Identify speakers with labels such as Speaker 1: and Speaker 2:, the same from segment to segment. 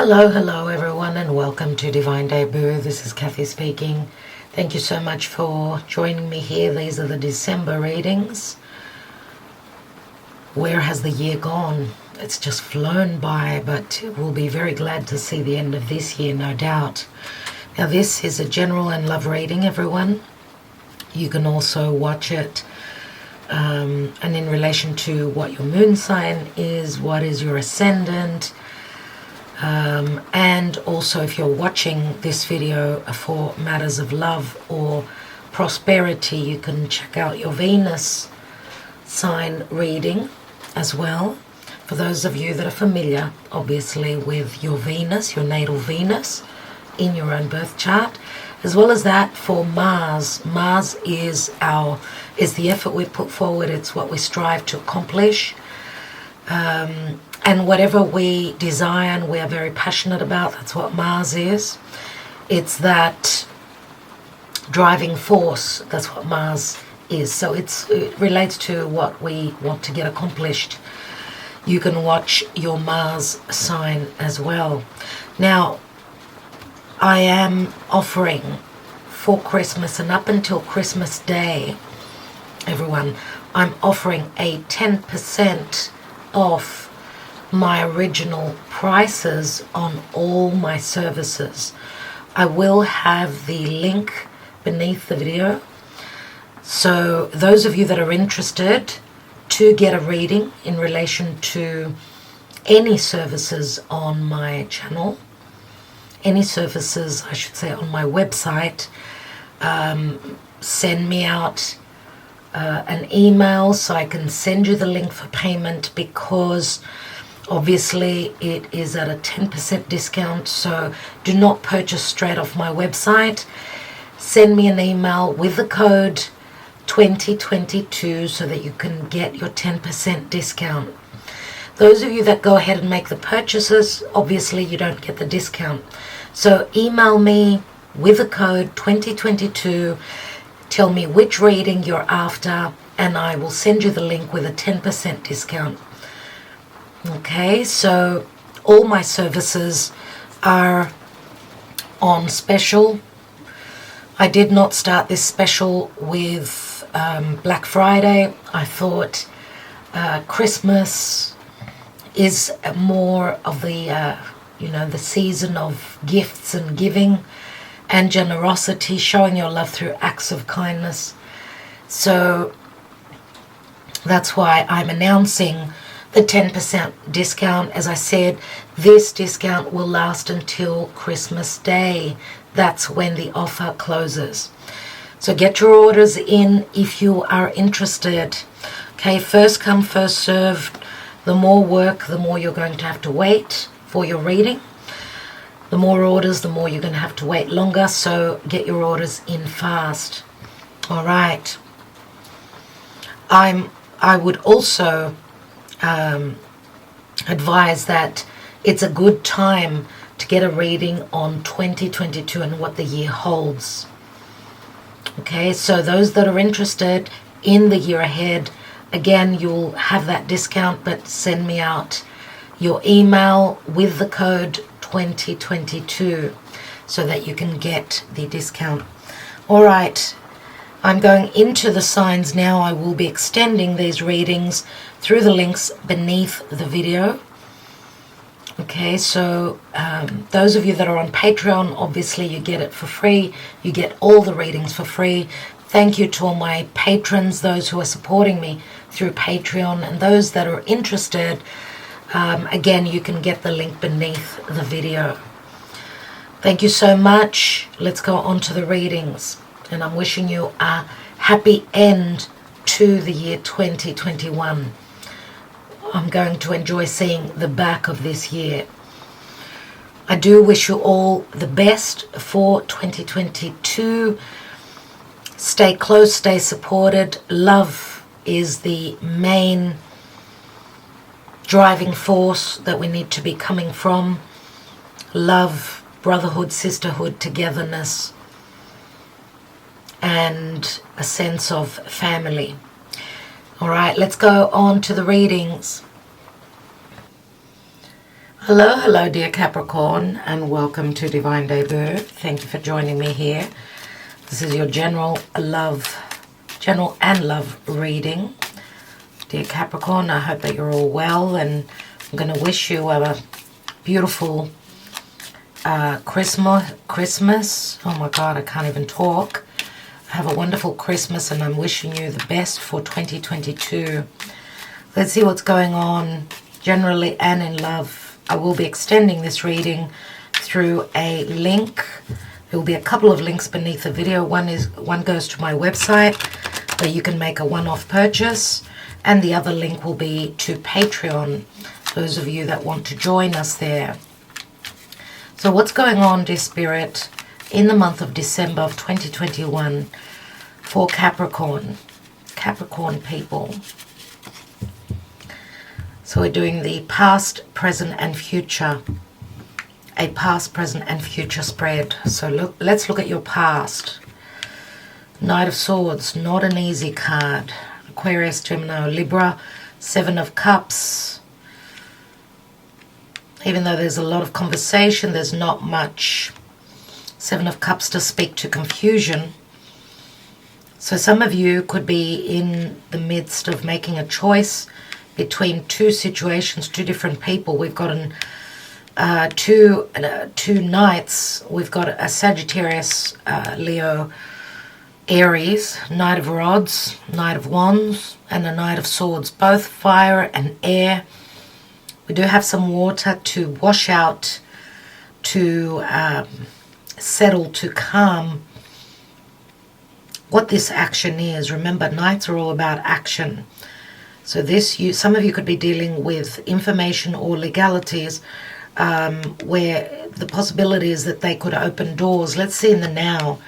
Speaker 1: Hello everyone, and welcome to Divine Debut. This is Kathy speaking. Thank you so much for joining me here. These are the December readings. Where has the year gone? It's just flown by, but we'll be very glad to see the end of this year, no doubt. Now, this is a general and love reading, everyone. You can also watch it and in relation to what your moon sign is, what is your ascendant, and also if you're watching this video for matters of love or prosperity, you can check out your Venus sign reading as well. For those of you that are familiar, obviously, with your Venus, your natal Venus in your own birth chart, as well as that for Mars. Mars is the effort we put forward. It's what we strive to accomplish. And whatever we desire and we are very passionate about, that's what Mars is. It's that driving force. That's what Mars is. So it relates to what we want to get accomplished. You can watch your Mars sign as well. Now, I am offering for Christmas and up until Christmas Day, everyone, I'm offering a 10% off my original prices on all my services. I will have the link beneath the video. So those of you that are interested to get a reading in relation to any services on my channel, any services, I should say, on my website, send me out an email so I can send you the link for payment, because obviously it is at a 10% discount. So do not purchase straight off my website. Send me an email with the code 2022 so that you can get your 10% discount. Those of you that go ahead and make the purchases, obviously you don't get the discount. So email me with the code 2022, tell me which reading you're after, and I will send you the link with a 10% discount. Okay, so all my services are on special. I did not start this special with Black Friday. I thought Christmas is more of the the season of gifts and giving and generosity, showing your love through acts of kindness. So that's why I'm announcing the 10% discount. As I said, this discount will last until Christmas Day. That's when the offer closes. So get your orders in if you are interested. Okay, first come, first served. The more work, the more you're going to have to wait for your reading. The more orders, the more you're going to have to wait longer. So get your orders in fast. All right. I would also advise that it's a good time to get a reading on 2022 and what the year holds. Okay, so those that are interested in the year ahead, again, you'll have that discount, but send me out your email with the code 2022 so that you can get the discount. All right, I'm going into the signs now. I will be extending these readings through the links beneath the video. Okay, so those of you that are on Patreon, obviously you get it for free. You get all the readings for free. Thank you to all my patrons, those who are supporting me through Patreon, and those that are interested, again, you can get the link beneath the video. Thank you so much. Let's go on to the readings, and I'm wishing you a happy end to the year 2021. I'm going to enjoy seeing the back of this year. I do wish you all the best for 2022. Stay close, stay supported. Love is the main driving force that we need to be coming from. Love, brotherhood, sisterhood, togetherness, and a sense of family. All right, let's go on to the readings. Hello, hello, dear Capricorn, and welcome to Divine Debut. Thank you for joining me here. This is your general and love reading. Dear Capricorn, I hope that you're all well, and I'm going to wish you a beautiful Christmas. Oh my God, I can't even talk. Have a wonderful Christmas, and I'm wishing you the best for 2022. Let's see what's going on generally and in love. I will be extending this reading through a link. There will be a couple of links beneath the video. One goes to my website where you can make a one-off purchase, and the other link will be to Patreon, those of you that want to join us there. So what's going on, dear Spirit, in the month of December of 2021 for Capricorn people? So we're doing the past, present, and future. A past, present, and future spread. So let's look at your past. Knight of Swords, not an easy card. Aquarius, Gemini, Libra, Seven of Cups. Even though there's a lot of conversation, there's not much. Seven of Cups to speak to confusion. So some of you could be in the midst of making a choice between two situations, two different people. We've got two knights. We've got a Sagittarius, Leo, Aries, Knight of Rods, Knight of Wands, and a Knight of Swords, both fire and air. We do have some water to wash out, to settle, to calm what this action is. Remember, knights are all about action. So some of you could be dealing with information or legalities where the possibility is that they could open doors. Let's see in the now.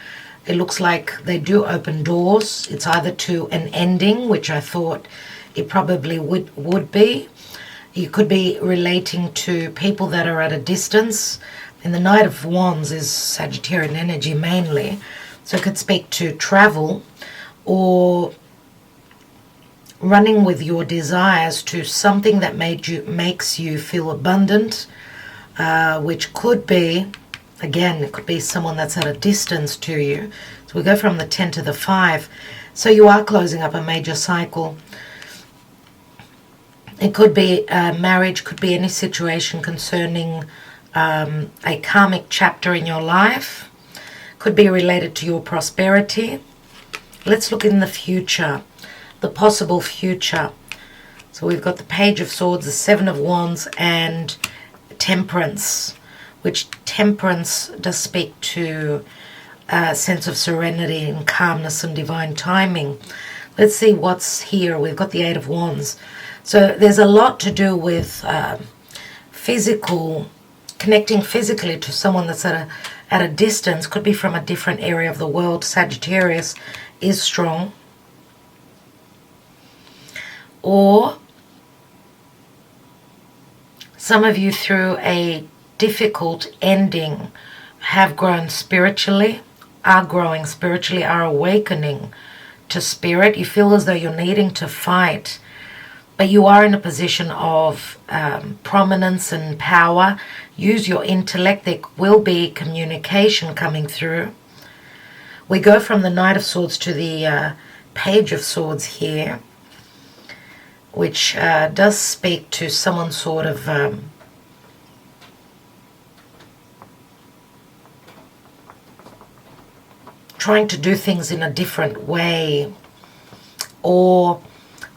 Speaker 1: It looks like they do open doors. It's either to an ending, which I thought it probably would be. You could be relating to people that are at a distance. And the Knight of Wands is Sagittarian energy mainly. So it could speak to travel or running with your desires to something that makes you feel abundant, which could be, again, it could be someone that's at a distance to you. So we go from the 10 to the 5. So you are closing up a major cycle. It could be marriage, could be any situation concerning a karmic chapter in your life. Could be related to your prosperity. Let's look in the future. The possible future. So we've got the Page of Swords, the Seven of Wands, and Temperance, which Temperance does speak to a sense of serenity and calmness and divine timing. Let's see what's here. We've got the Eight of Wands. So there's a lot to do with connecting physically to someone that's at a distance. Could be from a different area of the world. Sagittarius is strong. Or some of you, through a difficult ending, have grown spiritually, are growing spiritually, are awakening to spirit. You feel as though you're needing to fight, but you are in a position of prominence and power. Use your intellect. There will be communication coming through. We go from the Knight of Swords to the Page of Swords here, which does speak to someone sort of trying to do things in a different way, or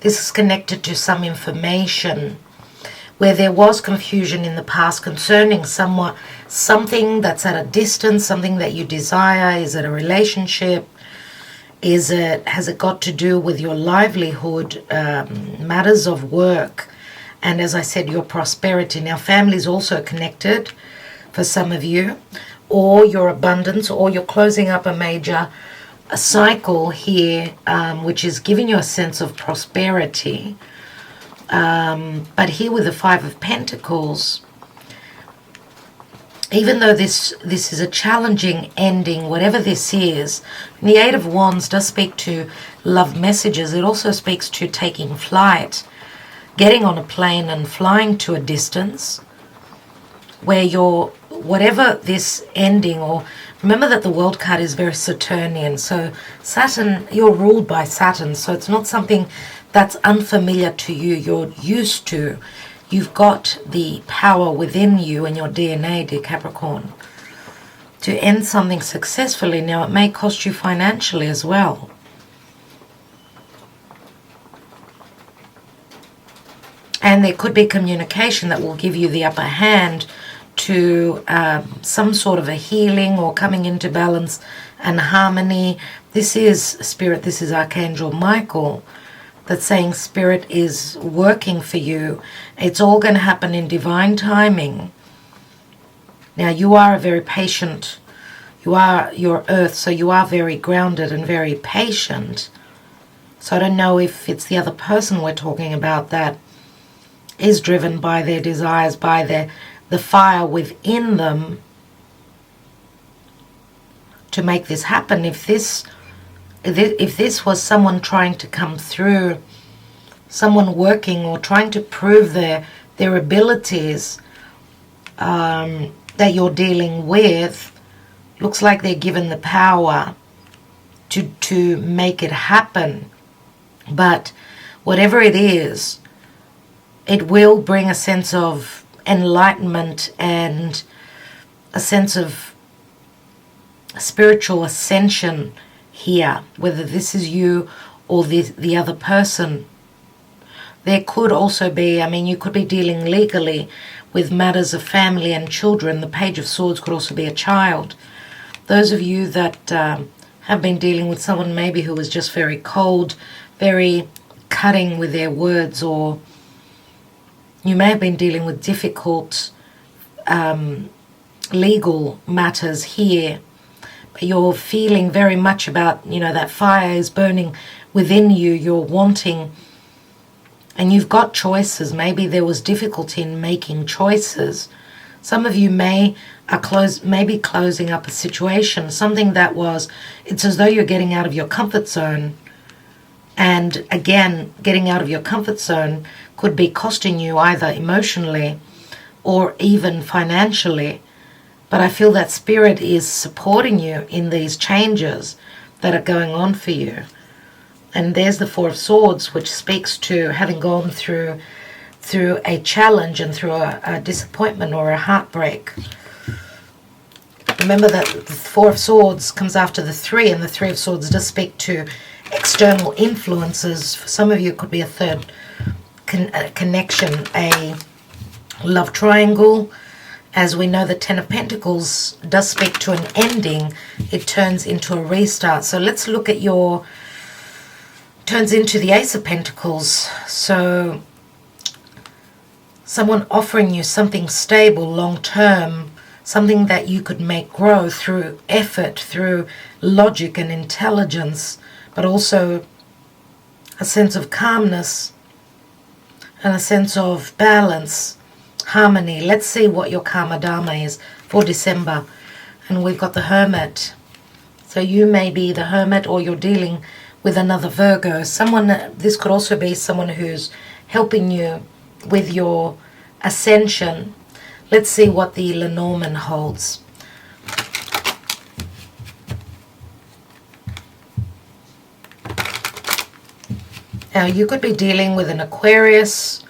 Speaker 1: this is connected to some information where there was confusion in the past concerning something that's at a distance, something that you desire. Is it a relationship? Has it got to do with your livelihood, matters of work, and as I said, your prosperity? Now, family is also connected for some of you, or your abundance, or you're closing up a major cycle here, which is giving you a sense of prosperity. But here with the Five of Pentacles, even though this is a challenging ending, whatever this is, the Eight of Wands does speak to love messages. It also speaks to taking flight, getting on a plane and flying to a distance. where you're, whatever this ending, or remember that the world card is very Saturnian. So Saturn, you're ruled by Saturn. So it's not something that's unfamiliar to you. You're used to. You've got the power within you and your DNA, dear Capricorn, to end something successfully. Now, it may cost you financially as well. And there could be communication that will give you the upper hand to some sort of a healing or coming into balance and harmony. This is Spirit, this is Archangel Michael, that's saying Spirit is working for you. It's all going to happen in divine timing. Now, you are a very patient, you are your earth, so you are very grounded and very patient. So I don't know if it's the other person we're talking about that is driven by their desires, by the fire within them to make this happen. If this was someone trying to come through, someone working or trying to prove their abilities that you're dealing with, looks like they're given the power to make it happen. But whatever it is, it will bring a sense of enlightenment and a sense of spiritual ascension here, whether this is you or the other person. There could also be, you could be dealing legally with matters of family and children. The Page of Swords could also be a child. Those of you that have been dealing with someone maybe who was just very cold, very cutting with their words, or you may have been dealing with difficult legal matters here, but you're feeling very much about, that fire is burning within you, you're wanting, and you've got choices. Maybe there was difficulty in making choices. Some of you may be closing up a situation, something that was, it's as though you're getting out of your comfort zone. And again, getting out of your comfort zone could be costing you either emotionally or even financially. But I feel that Spirit is supporting you in these changes that are going on for you. And there's the Four of Swords, which speaks to having gone through a challenge and through a disappointment or a heartbreak. Remember that the Four of Swords comes after the Three, and the Three of Swords does speak to external influences. For some of you, it could be a third connection, a love triangle. As we know, the Ten of Pentacles does speak to an ending. It turns into a restart. So let's look at turns into the Ace of Pentacles. So someone offering you something stable, long-term, something that you could make grow through effort, through logic and intelligence, but also a sense of calmness and a sense of balance, harmony. Let's see what your Karma Dharma is for December. And we've got the Hermit. So you may be the Hermit, or you're dealing with another Virgo. This could also be someone who's helping you with your ascension. Let's see what the Lenormand holds. Now, you could be dealing with an Aquarius,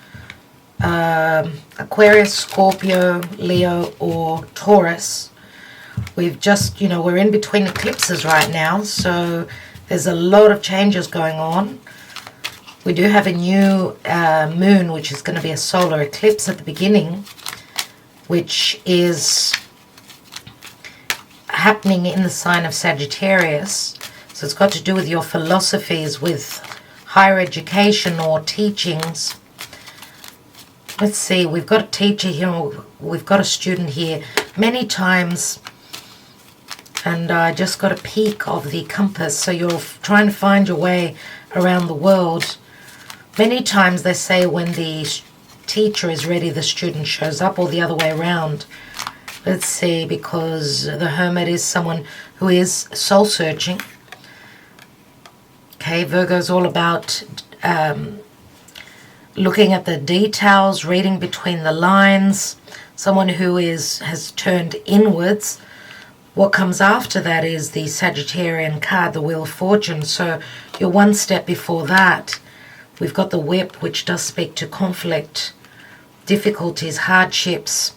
Speaker 1: Scorpio, Leo, or Taurus. We've just, we're in between eclipses right now, so there's a lot of changes going on. We do have a new moon, which is going to be a solar eclipse at the beginning, which is happening in the sign of Sagittarius. So it's got to do with your philosophies, with higher education or teachings. Let's see, we've got a teacher here, we've got a student here. Many times, and I just got a peek of the compass, so you're trying to find your way around the world. Many times they say when the teacher is ready, the student shows up, or the other way around. Let's see, because the Hermit is someone who is soul-searching. Okay, Virgo is all about looking at the details, reading between the lines, someone who has turned inwards. What comes after that is the Sagittarian card, the Wheel of Fortune. So you're one step before that. We've got the Whip, which does speak to conflict, difficulties, hardships.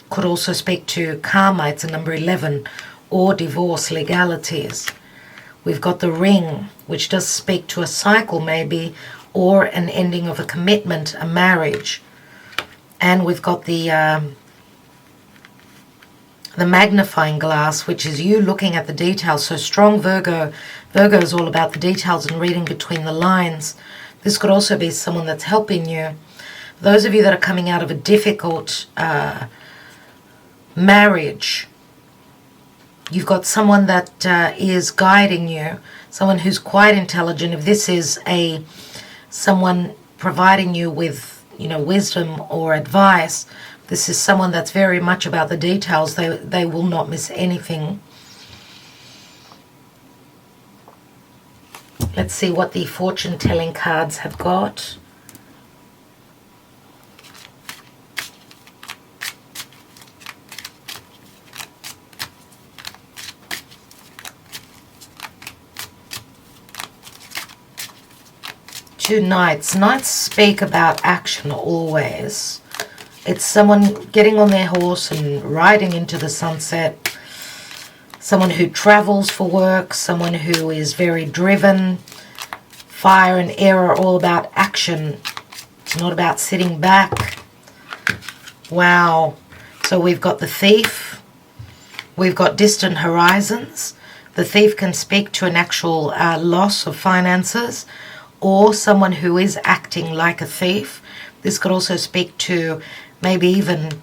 Speaker 1: Could also speak to karma, it's a number 11, or divorce, legalities. We've got the Ring, which does speak to a cycle maybe, or an ending of a commitment, a marriage. And we've got the magnifying glass, which is you looking at the details. So strong Virgo. Virgo is all about the details and reading between the lines. This could also be someone that's helping you. Those of you that are coming out of a difficult marriage, you've got someone that is guiding you, someone who's quite intelligent. If this is someone providing you with, wisdom or advice, this is someone that's very much about the details. They will not miss anything. Let's see what the fortune-telling cards have got. Two Knights. Knights speak about action always. It's someone getting on their horse and riding into the sunset. Someone who travels for work. Someone who is very driven. Fire and air are all about action. It's not about sitting back. Wow. So we've got the Thief. We've got distant horizons. The Thief can speak to an actual loss of finances, or someone who is acting like a thief. This could also speak to maybe even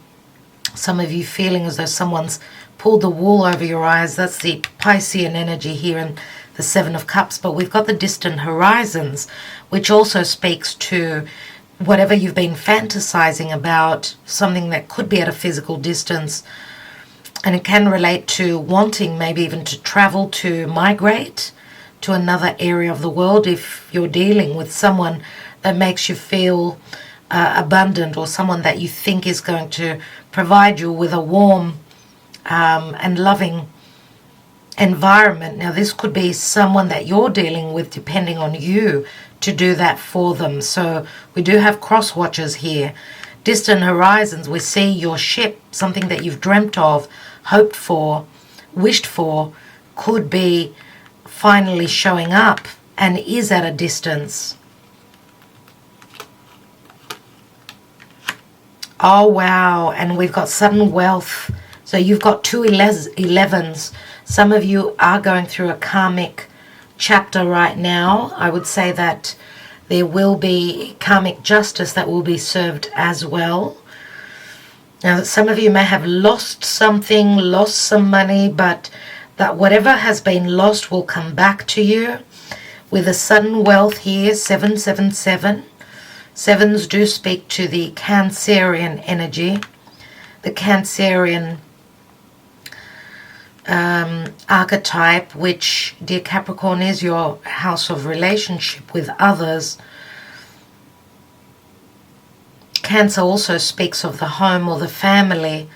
Speaker 1: some of you feeling as though someone's pulled the wool over your eyes. That's the Piscean energy here in the Seven of Cups. But we've got the distant horizons, which also speaks to whatever you've been fantasizing about, something that could be at a physical distance. And it can relate to wanting maybe even to travel, to migrate to another area of the world if you're dealing with someone that makes you feel abundant, or someone that you think is going to provide you with a warm and loving environment. Now this could be someone that you're dealing with, depending on you to do that for them. So we do have cross watchers here. Distant horizons, we see your ship, something that you've dreamt of, hoped for, wished for, could be finally showing up and is at a distance. Oh wow, and we've got sudden wealth. So you've got two 11s. Some of you are going through a karmic chapter right now. I would say that there will be karmic justice that will be served as well. Now some of you may have lost something, lost some money, but that whatever has been lost will come back to you. With a sudden wealth here, 777. Sevens do speak to the Cancerian energy. The Cancerian archetype, which, dear Capricorn, is your house of relationship with others. Cancer also speaks of the home or the family.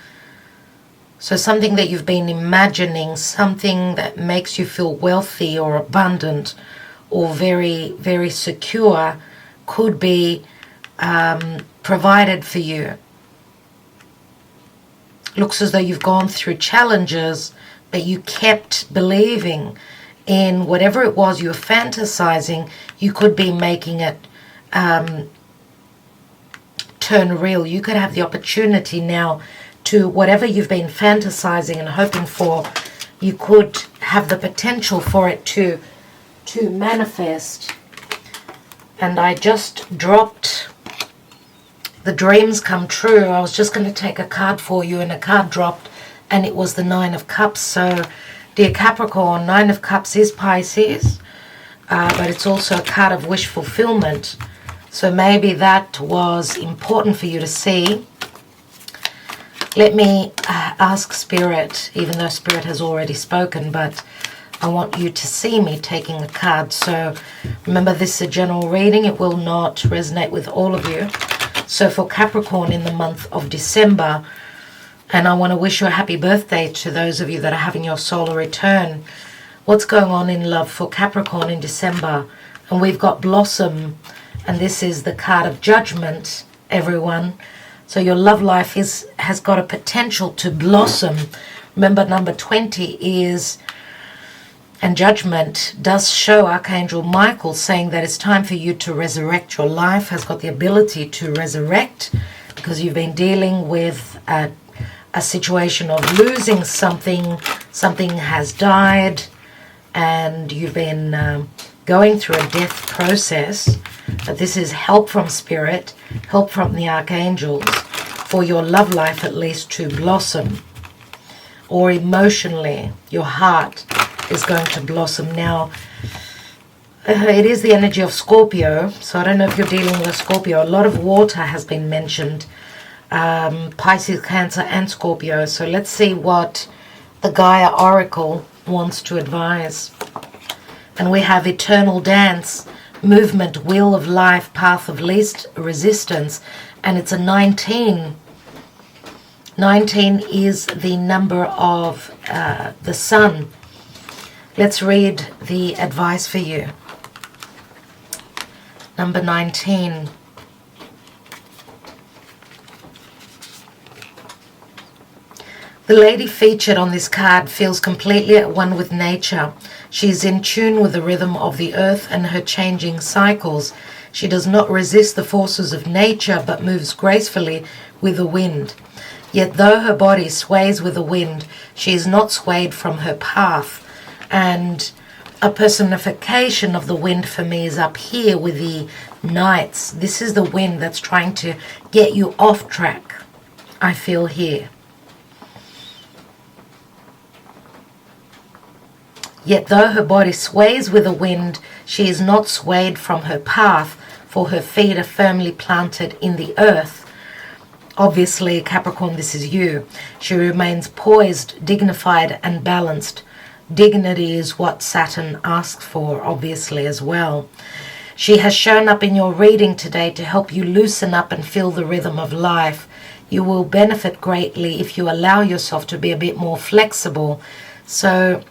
Speaker 1: So something that you've been imagining, something that makes you feel wealthy or abundant or very, very secure, could be provided for you. Looks as though you've gone through challenges, but you kept believing in whatever it was you were fantasizing. You could be making it turn real. You could have the opportunity now to whatever you've been fantasizing and hoping for. You could have the potential for it to manifest. And I just dropped the dreams come true. I was just going to take a card for you, and a card dropped, and it was the Nine of Cups. So, dear Capricorn, Nine of Cups is Pisces, but it's also a card of wish fulfillment. So maybe that was important for you to see. Let me ask Spirit, even though Spirit has already spoken, but I want you to see me taking a card. So remember, this is a general reading. It will not resonate with all of you. So for Capricorn in the month of December, and I want to wish you a happy birthday to those of you that are having your solar return. What's going on in love for Capricorn in December? And we've got Blossom, and this is the card of Judgment, everyone. So your love life has got a potential to blossom. Remember, number 20 is, and Judgment does show Archangel Michael saying that it's time for you to resurrect. Your life has got the ability to resurrect because you've been dealing with a situation of losing something. Something has died, and you've been going through a death process. But this is help from Spirit, help from the Archangels, for your love life at least to blossom. Or emotionally, your heart is going to blossom. Now, it is the energy of Scorpio, so I don't know if you're dealing with a Scorpio. A lot of water has been mentioned, Pisces, Cancer, and Scorpio. So let's see what the Gaia Oracle wants to advise. And we have Eternal Dance, Movement, Wheel of Life, Path of Least Resistance, and it's a 19. 19 is the number of the sun. Let's read the advice for you. Number 19. The lady featured on this card feels completely at one with nature. She is in tune with the rhythm of the earth and her changing cycles. She does not resist the forces of nature, but moves gracefully with the wind. Yet though her body sways with the wind, she is not swayed from her path. And a personification of the wind for me is up here with the knights. This is the wind that's trying to get you off track, I feel here. Yet though her body sways with the wind, she is not swayed from her path, for her feet are firmly planted in the earth. Obviously, Capricorn, this is you. She remains poised, dignified, and balanced. Dignity is what Saturn asks for, obviously, as well. She has shown up in your reading today to help you loosen up and feel the rhythm of life. You will benefit greatly if you allow yourself to be a bit more flexible. So,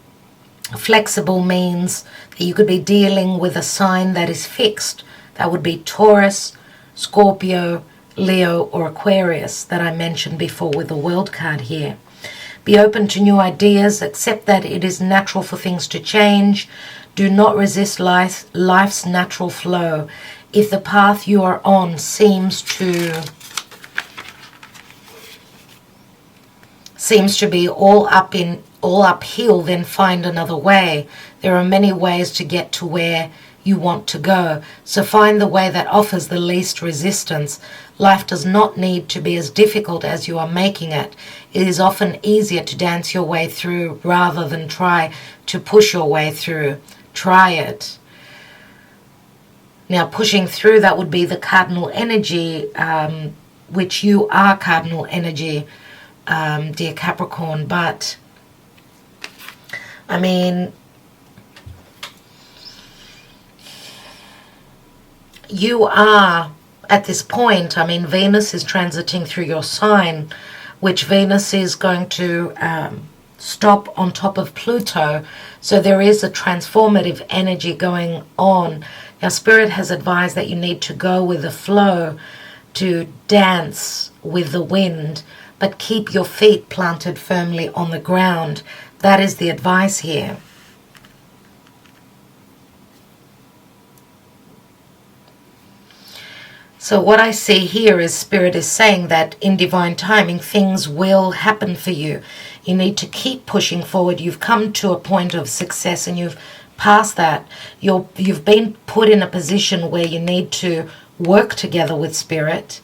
Speaker 1: flexible means that you could be dealing with a sign that is fixed. That would be Taurus, Scorpio, Leo, or Aquarius that I mentioned before with the World card here. Be open to new ideas. Accept that it is natural for things to change. Do not resist life's natural flow. If the path you are on seems to be all uphill, then find another way. There are many ways to get to where you want to go. So find the way that offers the least resistance. Life does not need to be as difficult as you are making it. It is often easier to dance your way through rather than try to push your way through. Try it. Now, pushing through, that would be the cardinal energy, which you are cardinal energy, dear Capricorn. But, I mean, you are at this point, I mean, Venus is transiting through your sign, which Venus is going to stop on top of Pluto. So there is a transformative energy going on. Now, Spirit has advised that you need to go with the flow, to dance with the wind, but keep your feet planted firmly on the ground. That is the advice here. So what I see here is Spirit is saying that in divine timing, things will happen for you. You need to keep pushing forward. You've come to a point of success and you've passed that. You've been put in a position where you need to work together with Spirit.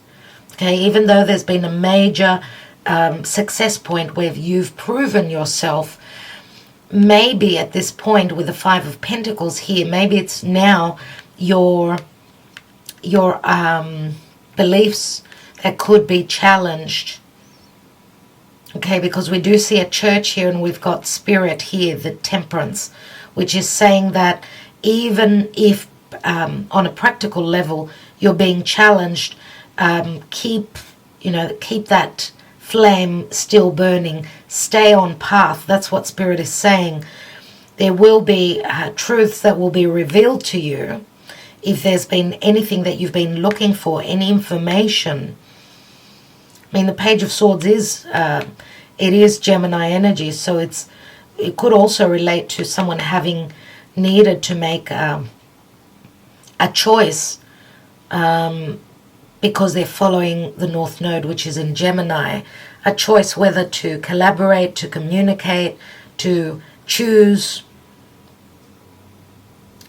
Speaker 1: Okay, even though there's been a major success point where you've proven yourself, maybe at this point with the Five of Pentacles here, maybe it's now your beliefs that could be challenged, Okay, because we do see a church here and we've got spirit here, the temperance, which is saying that even if on a practical level you're being challenged, keep that flame still burning, stay on path. That's what spirit is saying. There will be truths that will be revealed to you if there's been anything that you've been looking for, any information. I mean, the Page of Swords is Gemini energy, so it could also relate to someone having needed to make a choice because they're following the North Node, which is in Gemini. A choice whether to collaborate, to communicate, to choose.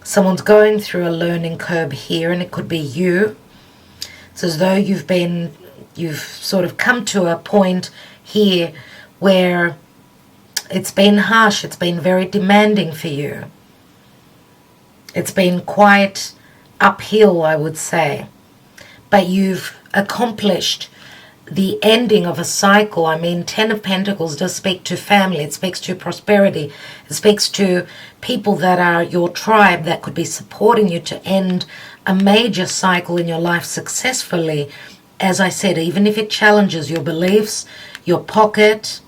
Speaker 1: Someone's going through a learning curve here, and it could be you. It's as though you've sort of come to a point here where it's been harsh, it's been very demanding for you. It's been quite uphill, I would say. But you've accomplished the ending of a cycle. I mean, Ten of Pentacles does speak to family. It speaks to prosperity. It speaks to people that are your tribe that could be supporting you to end a major cycle in your life successfully. As I said, even if it challenges your beliefs, your pocket,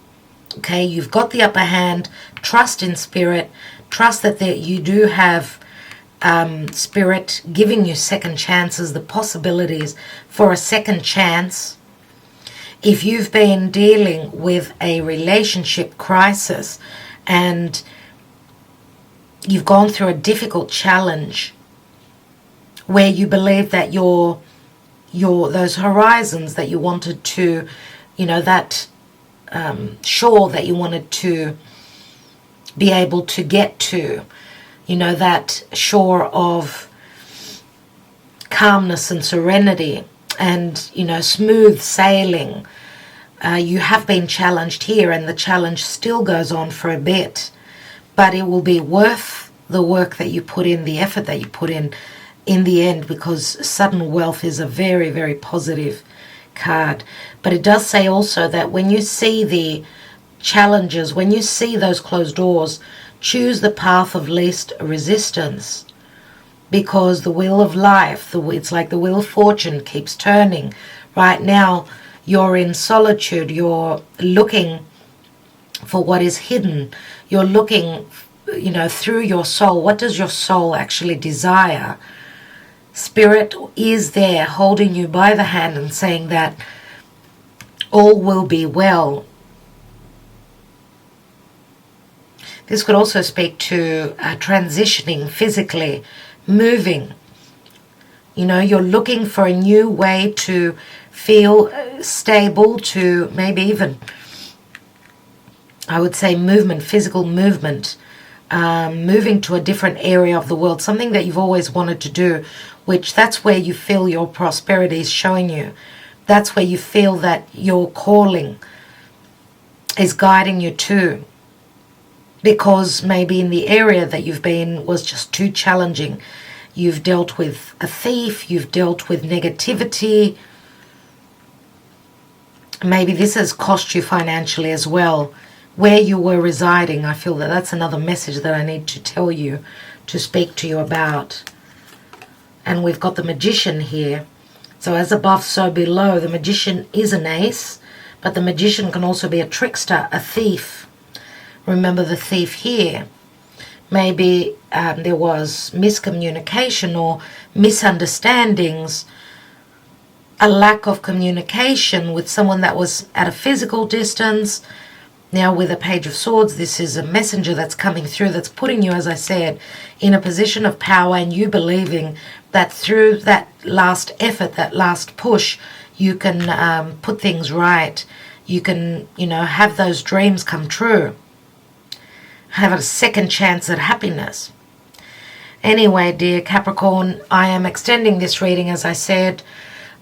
Speaker 1: okay, you've got the upper hand. Trust in spirit. Trust that you do have spirit giving you second chances, the possibilities for a second chance. If you've been dealing with a relationship crisis and you've gone through a difficult challenge where you believe that those horizons that you wanted to, that shore that you wanted to be able to get to, that shore of calmness and serenity and, smooth sailing. You have been challenged here, and the challenge still goes on for a bit, but it will be worth the work that you put in, the effort that you put in the end, because sudden wealth is a very, very positive card. But it does say also that when you see the challenges, when you see those closed doors, choose the path of least resistance, because the wheel of life, it's like the wheel of fortune, keeps turning. Right now, you're in solitude. You're looking for what is hidden. You're looking, through your soul. What does your soul actually desire? Spirit is there holding you by the hand and saying that all will be well. This could also speak to transitioning physically, moving. You're looking for a new way to feel stable, to maybe even, I would say, movement, physical movement, moving to a different area of the world, something that you've always wanted to do, which that's where you feel your prosperity is showing you. That's where you feel that your calling is guiding you to. Because maybe in the area that you've been was just too challenging. You've dealt with a thief, you've dealt with negativity. Maybe this has cost you financially as well. Where you were residing, I feel that that's another message that I need to tell you, to speak to you about. And we've got the Magician here. So as above, so below. The Magician is an ace, but the Magician can also be a trickster, a thief. Remember the thief here. Maybe there was miscommunication or misunderstandings, a lack of communication with someone that was at a physical distance. Now with a Page of Swords, this is a messenger that's coming through, that's putting you, as I said, in a position of power, and you believing that through that last effort, that last push, you can put things right. You can, have those dreams come true. Have a second chance at happiness. Anyway, dear Capricorn, I am extending this reading, as I said.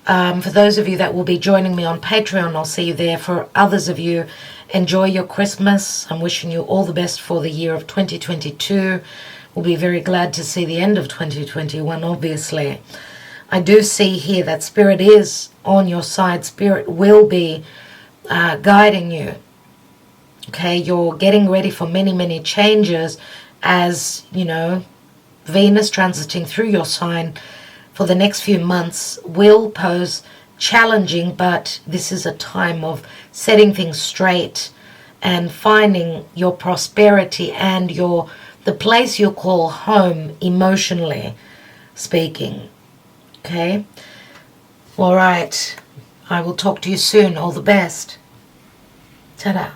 Speaker 1: For those of you that will be joining me on Patreon, I'll see you there. For others of you, enjoy your Christmas. I'm wishing you all the best for the year of 2022. We'll be very glad to see the end of 2021, obviously. I do see here that Spirit is on your side. Spirit will be guiding you Okay, you're getting ready for many, many changes as, Venus transiting through your sign for the next few months will pose challenging, but this is a time of setting things straight and finding your prosperity and the place you call home, emotionally speaking. Okay? All right. I will talk to you soon. All the best. Ta-da.